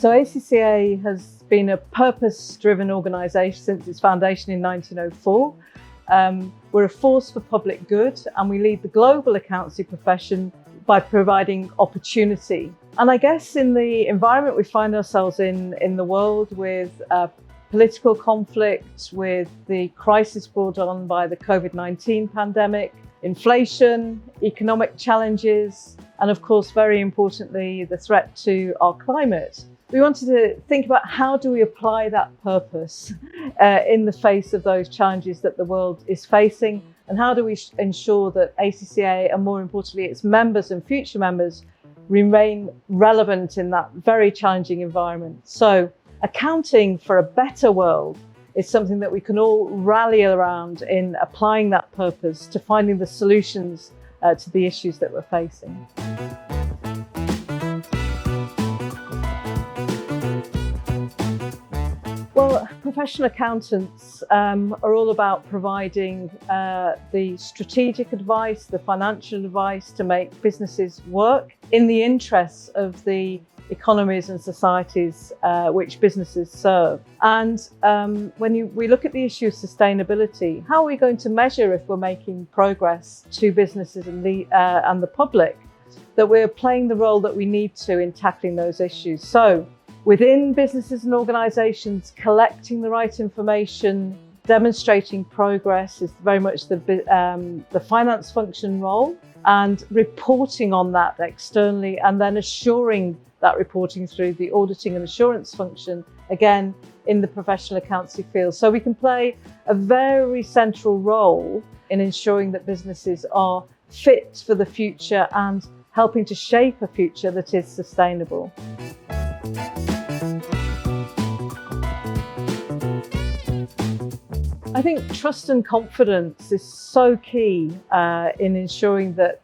So ACCA has been a purpose-driven organisation since its foundation in 1904. We're a force for public good, and we lead the global accountancy profession by providing opportunity. And I guess in the environment we find ourselves in the world, with political conflict, with the crisis brought on by the COVID-19 pandemic, inflation, economic challenges, and of course, very importantly, the threat to our climate, we wanted to think about how do we apply that purpose in the face of those challenges that the world is facing, and how do we ensure that ACCA, and more importantly its members and future members, remain relevant in that very challenging environment. So accounting for a better world is something that we can all rally around in applying that purpose to finding the solutions to the issues that we're facing. Well, professional accountants are all about providing the strategic advice, the financial advice to make businesses work in the interests of the economies and societies which businesses serve. And when we look at the issue of sustainability, how are we going to measure if we're making progress to businesses and the public, that we're playing the role that we need to in tackling those issues? So within businesses and organisations, collecting the right information, demonstrating progress is very much the finance function role, and reporting on that externally, and then assuring that reporting through the auditing and assurance function, again, in the professional accountancy field. So we can play a very central role in ensuring that businesses are fit for the future and helping to shape a future that is sustainable. I think trust and confidence is so key in ensuring that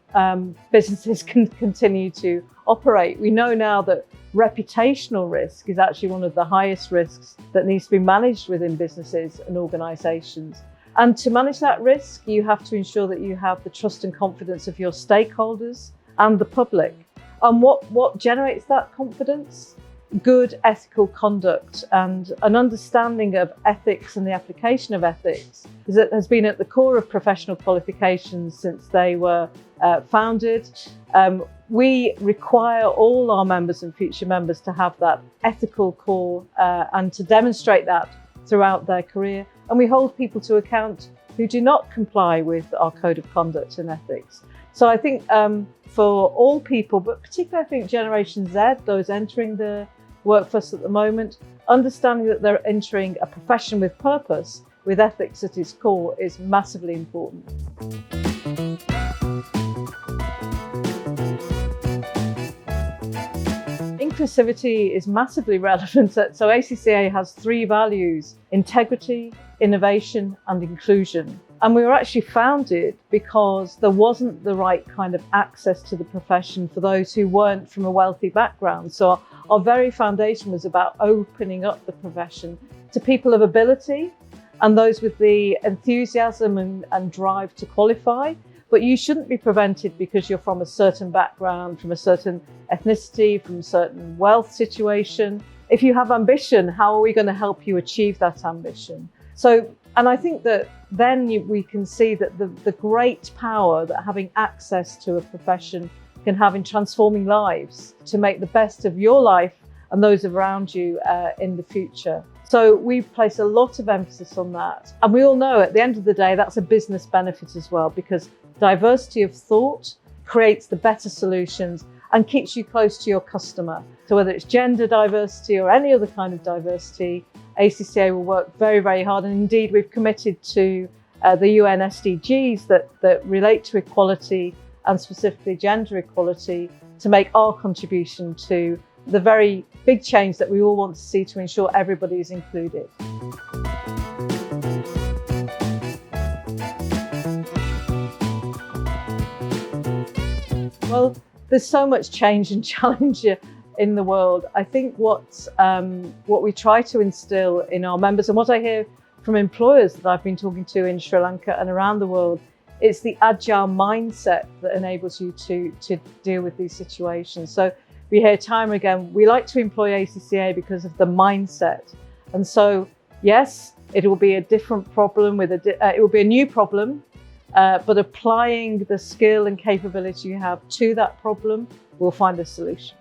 businesses can continue to operate. We know now that reputational risk is actually one of the highest risks that needs to be managed within businesses and organisations. And to manage that risk, you have to ensure that you have the trust and confidence of your stakeholders and the public. And what generates that confidence? Good ethical conduct and an understanding of ethics and the application of ethics has been at the core of professional qualifications since they were founded. We require all our members and future members to have that ethical core and to demonstrate that throughout their career. And we hold people to account who do not comply with our code of conduct and ethics. So I think for all people, but particularly I think Generation Z, those entering the workforce at the moment, understanding that they're entering a profession with purpose, with ethics at its core, is massively important. Inclusivity is massively relevant. So ACCA has 3 values: integrity, innovation, and inclusion. And we were actually founded because there wasn't the right kind of access to the profession for those who weren't from a wealthy background. So our very foundation was about opening up the profession to people of ability and those with the enthusiasm and drive to qualify. But you shouldn't be prevented because you're from a certain background, from a certain ethnicity, from a certain wealth situation. If you have ambition, how are we going to help you achieve that ambition? And I think that then we can see that the great power that having access to a profession can have in transforming lives, to make the best of your life and those around you in the future. So we place a lot of emphasis on that. And we all know at the end of the day, that's a business benefit as well, because diversity of thought creates the better solutions and keeps you close to your customer. So whether it's gender diversity or any other kind of diversity, ACCA will work very, very hard. And indeed, we've committed to the UN SDGs that relate to equality and specifically gender equality to make our contribution to the very big change that we all want to see to ensure everybody is included. Well, there's so much change and challenge in the world. I think what we try to instill in our members, and what I hear from employers that I've been talking to in Sri Lanka and around the world, it's the agile mindset that enables you to deal with these situations. So we hear time and again, we like to employ ACCA because of the mindset. And so, yes, it will be a different problem it will be a new problem, but applying the skill and capability you have to that problem will find a solution.